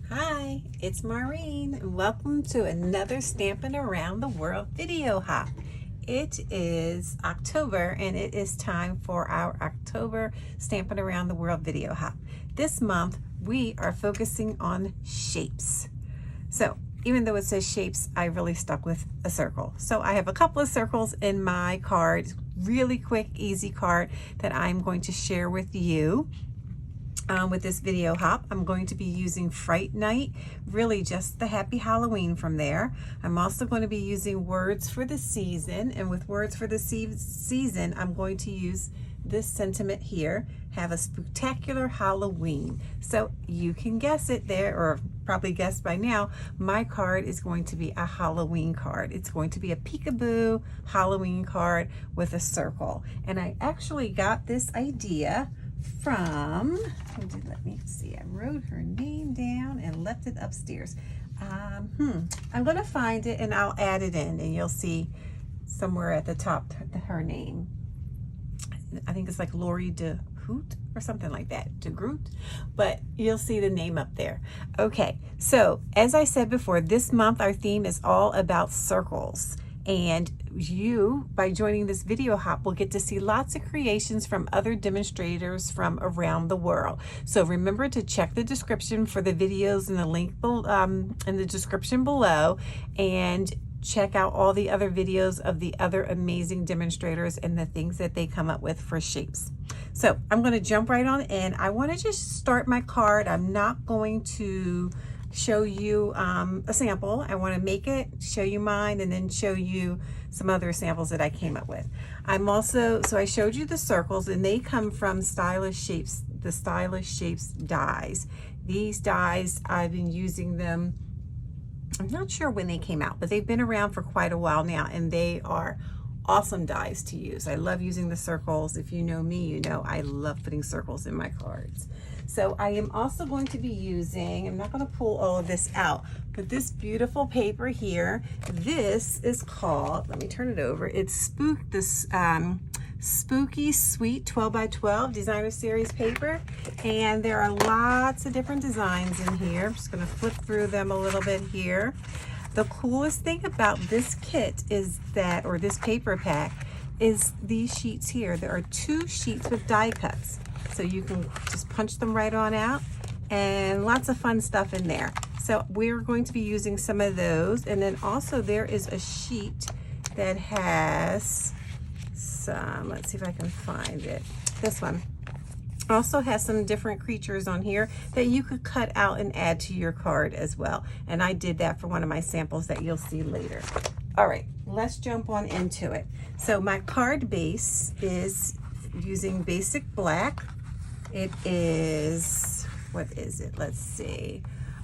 Hi, it's Maureen, and welcome to another Stampin' Around the World video hop. It is October, and it is time for our October Stampin' Around the World video hop. This month, we are focusing on shapes. So, even though it says shapes, I really stuck with a circle. So I have a couple of circles in my card, really quick, easy card that I'm going to share with you. With this video hop, I'm going to be using Fright Night, really just the Happy Halloween from there. I'm also going to be using Words for the Season, and with Words for the Season, I'm going to use this sentiment here, have a spectacular Halloween. So you can guess it there, or probably guessed by now, my card is going to be a Halloween card. It's going to be a peekaboo Halloween card with a circle. And I actually got this idea from, let me see, I wrote her name down and left it upstairs. I'm going to find it and I'll add it in, and you'll see somewhere at the top her name. I think it's like Lori DeHoot or something like that, de Groot, but you'll see the name up there. Okay, so as I said before, this month our theme is all about circles. And you, by joining this video hop, will get to see lots of creations from other demonstrators from around the world. So remember to check the description for the videos and the link in the description below, and check out all the other videos of the other amazing demonstrators and the things that they come up with for shapes. So I'm going to jump right on in. I want to just start my card. I'm not going to show you a sample. I want to make it, show you mine, and then show you some other samples that I came up with. So I showed you the circles, and they come from Stylish Shapes, the Stylish Shapes dies. These dies, I've been using them, I'm not sure when they came out, but they've been around for quite a while now, and they are awesome dies to use. I love using the circles. If you know me, you know I love putting circles in my cards. So I am also going to be using, I'm not going to pull all of this out, but this beautiful paper here, this is called, let me turn it over, it's Spooky Sweet 12 by 12 designer series paper, and there are lots of different designs in here. I'm just going to flip through them a little bit here. The coolest thing about this kit is that, or this paper pack, is these sheets here. There are 2 sheets with die cuts, so you can just punch them right on out, and lots of fun stuff in there. So we're going to be using some of those, and then also there is a sheet that has some, let's see if I can find it. This one also has some different creatures on here that you could cut out and add to your card as well. And I did that for one of my samples that you'll see later. All right, let's jump on into it. So my card base is using basic black. It is, what is it? Let's see.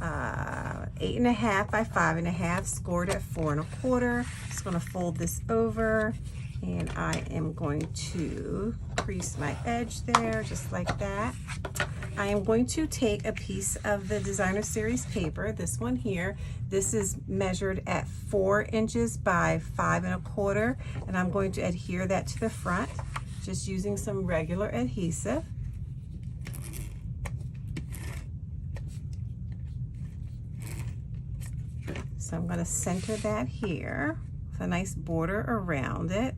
8.5 by 5.5, scored at 4 1/4. Just gonna fold this over, and I am going to crease my edge there, just like that. I am going to take a piece of the designer series paper, this one here. This is measured at 4 inches by 5 1/4, and I'm going to adhere that to the front, just using some regular adhesive. So I'm going to center that here with a nice border around it.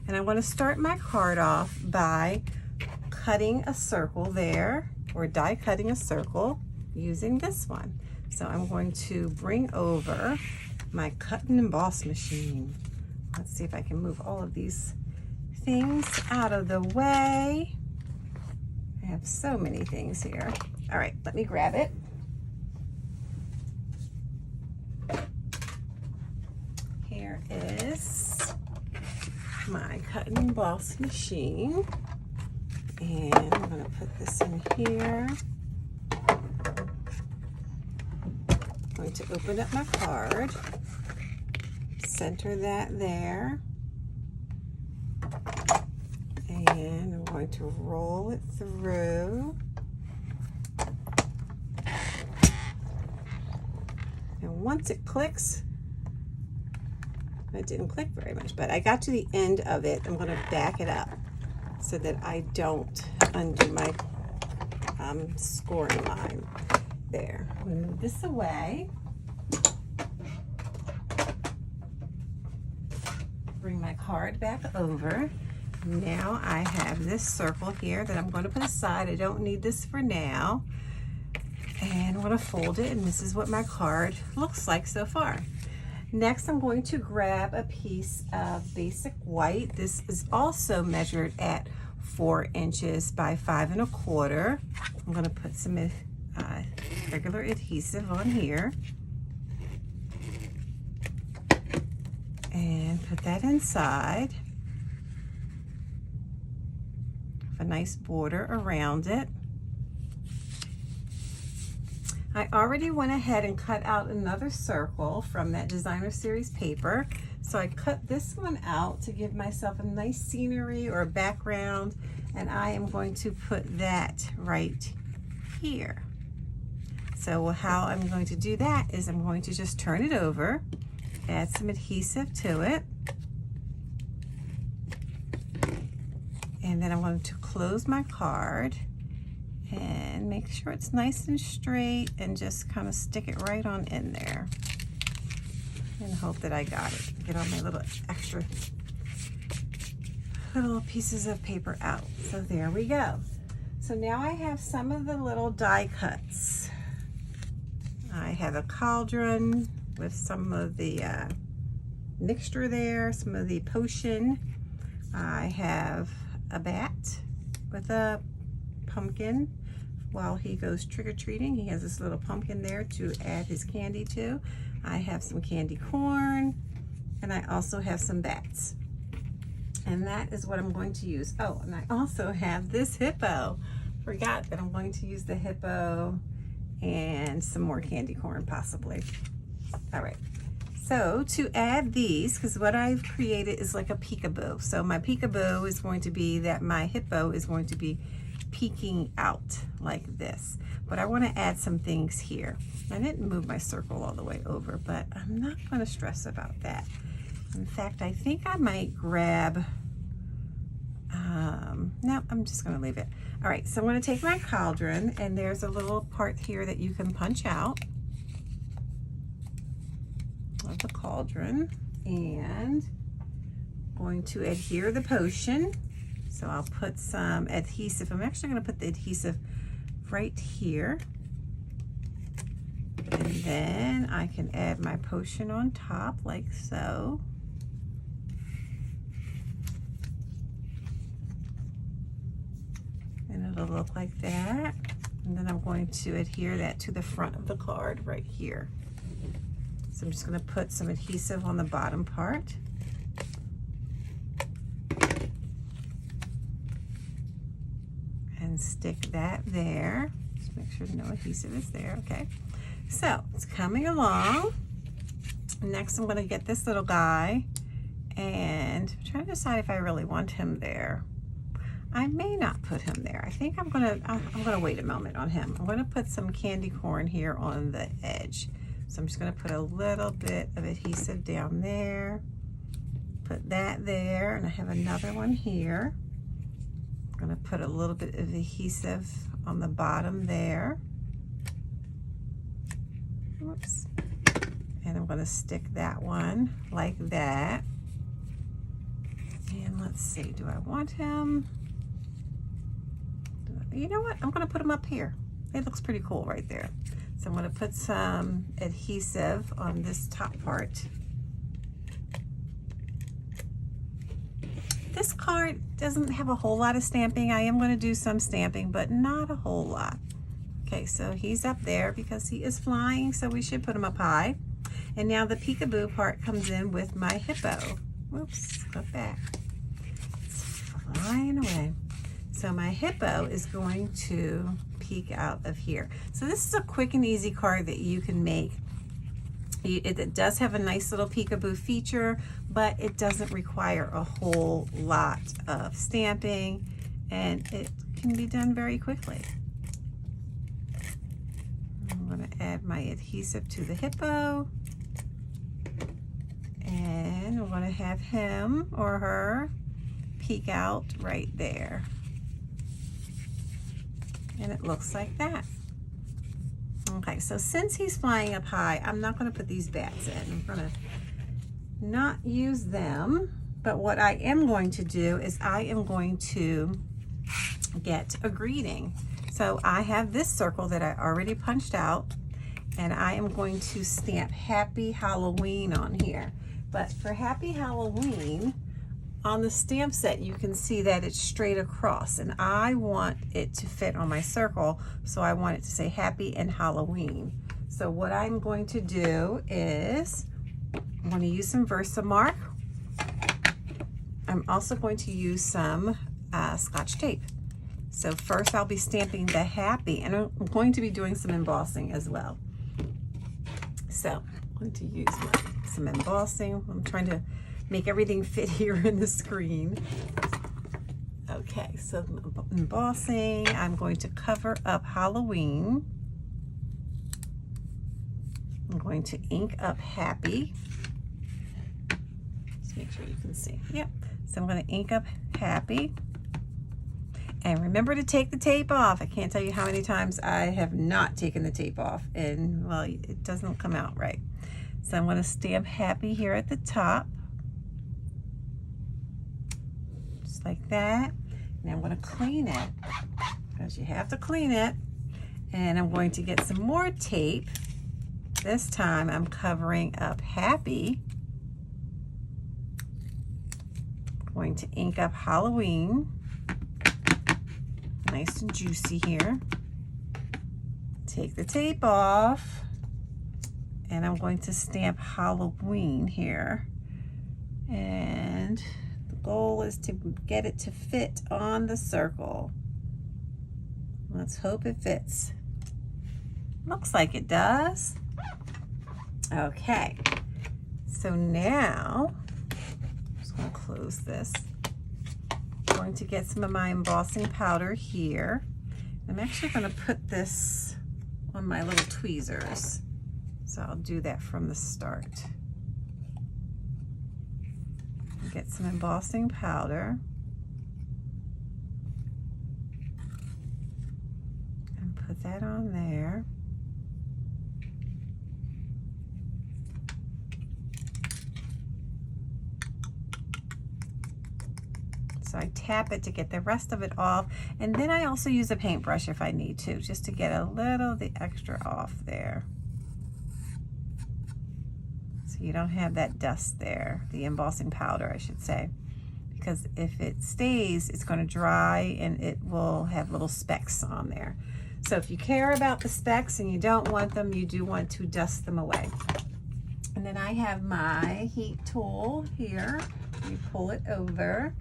And I want to start my card off by cutting a circle there, or die cutting a circle using this one. So I'm going to bring over my cut and emboss machine. Let's see if I can move all of these things out of the way. I have so many things here. All right, let me grab it. Here is my cut and emboss machine, and I'm going to put this in here. I'm going to open up my card, center that there, and I'm going to roll it through. And once it clicks, it didn't click very much, but I got to the end of it. I'm going to back it up so that I don't undo my scoring line. there. I'm going to move this away. Bring my card back over. Now I have this circle here that I'm going to put aside. I don't need this for now. And I'm going to fold it, and this is what my card looks like so far. Next, I'm going to grab a piece of basic white. This is also measured at 4 inches by 5 1/4. I'm going to put some regular adhesive on here. And put that inside. Have a nice border around it. I already went ahead and cut out another circle from that designer series paper. So I cut this one out to give myself a nice scenery or a background, and I am going to put that right here. So how I'm going to do that is I'm going to just turn it over, add some adhesive to it, and then I'm going to close my card and make sure it's nice and straight and just kind of stick it right on in there and hope that I got it. Get all my little extra little pieces of paper out. So there we go. So now I have some of the little die cuts. I have a cauldron with some of the mixture there, some of the potion. I have a bat with a pumpkin. While he goes trick-or-treating, he has this little pumpkin there to add his candy to. I have some candy corn, and I also have some bats. And that is what I'm going to use. Oh, and I also have this hippo. Forgot that I'm going to use the hippo and some more candy corn possibly. All right. So to add these, because what I've created is like a peekaboo. So my peekaboo is going to be that my hippo is going to be peeking out like this. But I want to add some things here. I didn't move my circle all the way over, but I'm not going to stress about that. In fact, I think I might grab, no, I'm just going to leave it. All right, so I'm going to take my cauldron, and there's a little part here that you can punch out of the cauldron, and I'm going to adhere the potion. So I'll put some adhesive. I'm actually going to put the adhesive right here. And then I can add my potion on top like so. And it'll look like that. And then I'm going to adhere that to the front of the card right here. So I'm just going to put some adhesive on the bottom part. And stick that there. Just make sure no adhesive is there. Okay, so it's coming along. Next I'm going to get this little guy, and I'm trying to decide if I really want him there. I may not put him there. I think I'm gonna wait a moment on him. I'm going to put some candy corn here on the edge. So I'm just going to put a little bit of adhesive down there, put that there, and I have another one here. I'm going to put a little bit of adhesive on the bottom there. Whoops. And I'm going to stick that one like that. And let's see, do I want him? You know what? I'm going to put him up here. It looks pretty cool right there. So I'm going to put some adhesive on this top part. This card doesn't have a whole lot of stamping. I am going to do some stamping, but not a whole lot. Okay, so he's up there because he is flying, so we should put him up high. And now the peekaboo part comes in with my hippo. Whoops, go back. It's flying away. So my hippo is going to peek out of here. So this is a quick and easy card that you can make. It does have a nice little peekaboo feature, but it doesn't require a whole lot of stamping, and it can be done very quickly. I'm going to add my adhesive to the hippo, and I'm going to have him or her peek out right there. And it looks like that. Okay, Okay, so since he's flying up high, I'm not going to put these bats in. I'm going to not use them. But what I am going to do is I am going to get a greeting. So I have this circle that I already punched out, and I am going to stamp Happy Halloween on here. But for Happy Halloween, on the stamp set, you can see that it's straight across, and I want it to fit on my circle, so I want it to say Happy and Halloween. So what I'm going to do is I'm going to use some Versamark. I'm also going to use some Scotch tape. So first I'll be stamping the Happy, and I'm going to be doing some embossing as well. So I'm going to use some embossing. I'm trying to make everything fit here in the screen. Okay, so embossing, I'm going to cover up Halloween. I'm going to ink up Happy. Just make sure you can see. Yep, so I'm going to ink up Happy. And remember to take the tape off. I can't tell you how many times I have not taken the tape off, and well, it doesn't come out right. So I'm going to stamp Happy here at the top. Like that. And I'm going to clean it, because you have to clean it. And I'm going to get some more tape. This time I'm covering up Happy. I'm going to ink up Halloween. Nice and juicy here. Take the tape off, and I'm going to stamp Halloween here. And goal is to get it to fit on the circle. Let's hope it fits. Looks like it does. Okay, so now I'm just going to close this. I'm going to get some of my embossing powder here. I'm actually going to put this on my little tweezers, so I'll do that from the start. Get some embossing powder and put that on there. So I tap it to get the rest of it off, and then I also use a paintbrush if I need to, just to get a little of the extra off there. You don't have that dust there, the embossing powder I should say, because if it stays, it's going to dry and it will have little specks on there. So if you care about the specks and you don't want them, you do want to dust them away. And then I have my heat tool here. You pull it over,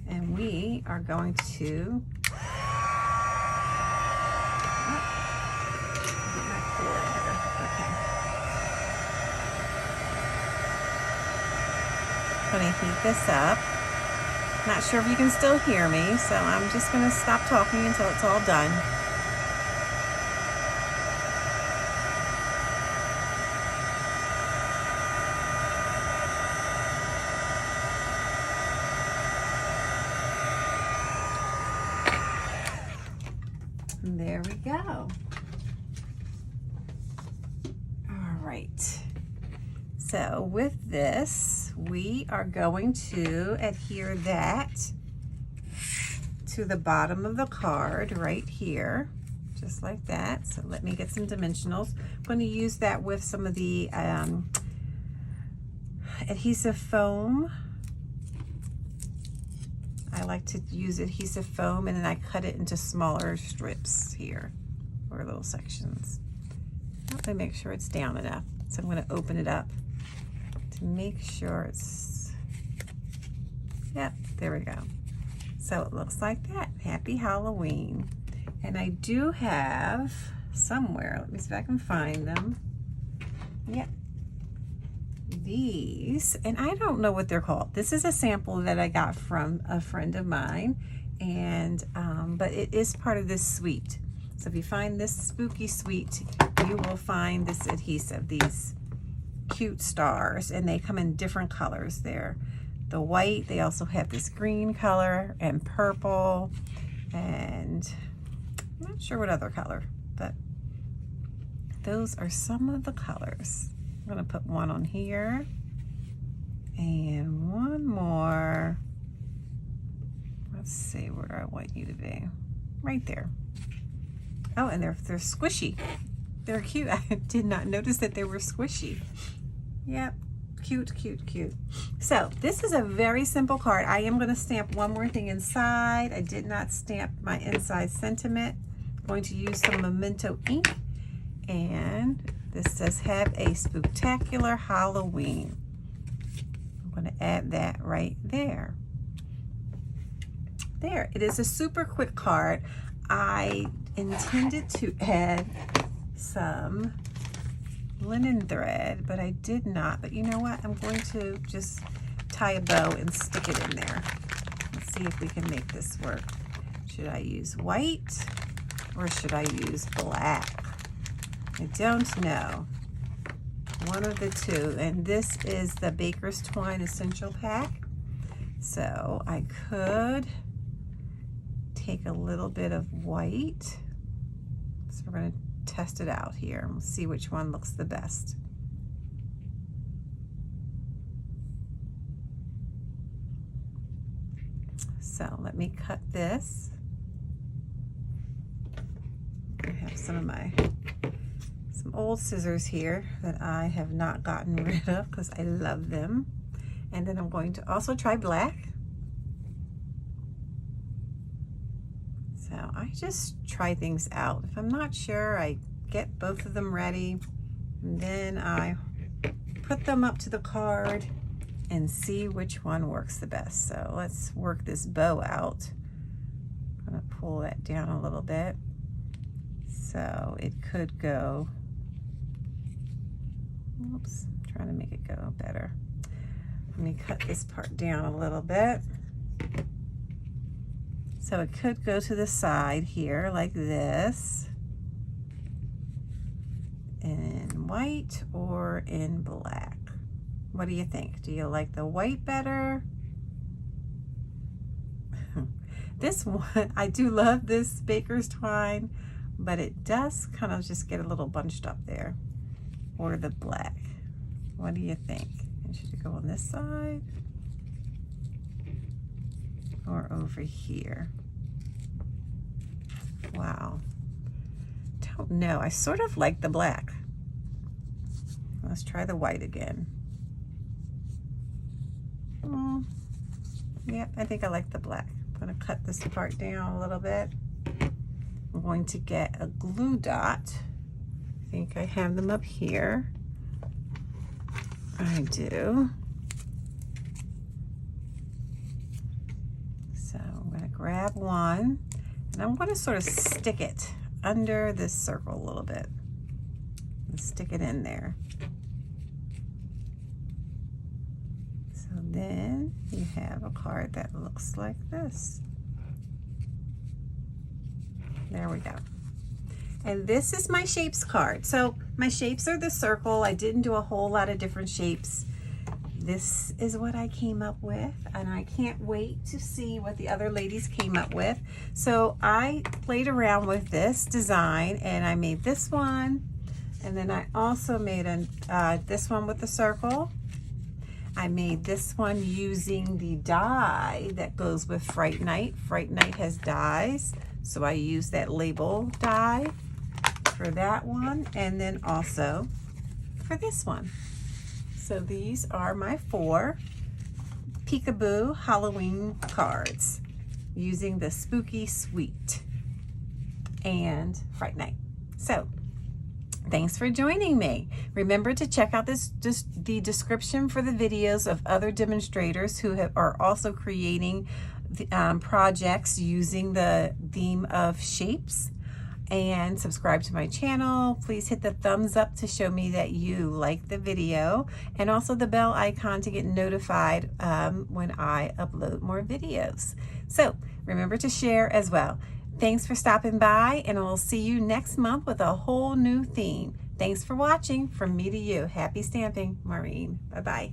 and we are going to going to heat this up. Not sure if you can still hear me, so I'm just going to stop talking until it's all done. And there we go. All right. So with this, we are going to adhere that to the bottom of the card right here, just like that. So let me get some dimensionals. I'm going to use that with some of the adhesive foam. I like to use adhesive foam, and then I cut it into smaller strips here, or little sections. Let me make sure it's down enough. So I'm going to open it up to make sure it's, yep, there we go. So it looks like that. Happy Halloween. And I do have somewhere, let me see if I can find them. Yep. These, and I don't know what they're called. This is a sample that I got from a friend of mine, and but it is part of this suite. So if you find this spooky suite, you will find this adhesive, these cute stars, and they come in different colors there. The white, they also have this green color and purple, and I'm not sure what other color, but those are some of the colors. I'm gonna put one on here and one more. Let's see, where do I want you to be? Right there. Oh, and they're squishy. They're cute. I did not notice that they were squishy. Yep, cute, cute, cute. So this is a very simple card. I am going to stamp one more thing inside. I did not stamp my inside sentiment. I'm going to use some Memento ink. And this does have a Spooktacular Halloween. I'm going to add that right there. There, it is a super quick card. I intended to add some linen thread, but I did not. But you know what? I'm going to just tie a bow and stick it in there. Let's see if we can make this work. Should I use white or should I use black? I don't know. One of the two. And this is the Baker's Twine Essential Pack. So I could take a little bit of white. So we're going to test it out here and we'll see which one looks the best. So let me cut this. I have some old scissors here that I have not gotten rid of because I love them. And then I'm going to also try black. So I just try things out. If I'm not sure, I get both of them ready, and then I put them up to the card and see which one works the best. So let's work this bow out. I'm gonna pull that down a little bit. So it could go, oops, I'm trying to make it go better. Let me cut this part down a little bit. So it could go to the side here like this, in white or in black. What do you think? Do you like the white better? This one, I do love this Baker's Twine, but it does kind of just get a little bunched up there. Or the black. What do you think? Should it go on this side? Or over here? Wow. Don't know. I sort of like the black. Let's try the white again. Yeah, I think I like the black. I'm going to cut this part down a little bit. I'm going to get a glue dot. I think I have them up here. I do. So I'm going to grab one and I'm going to sort of stick it under this circle a little bit and stick it in there. So then you have a card that looks like this. There we go. And this is my shapes card. So my shapes are the circle. I didn't do a whole lot of different shapes. This is what I came up with, and I can't wait to see what the other ladies came up with. So I played around with this design and I made this one, and then I also made this one with the circle. I made this one using the die that goes with Fright Night. Fright Night has dies, so I used that label die for that one, and then also for this one. So these are my 4 Peekaboo Halloween cards using the Spooky Sweet and Fright Night. So thanks for joining me. Remember to check out the description for the videos of other demonstrators who are also creating projects using the theme of shapes. And subscribe to my channel. Please hit the thumbs up to show me that you like the video, and also the bell icon to get notified when I upload more videos. So remember to share as well. Thanks for stopping by, and I'll see you next month with a whole new theme. Thanks for watching. From me to you. Happy stamping, Maureen. Bye-bye.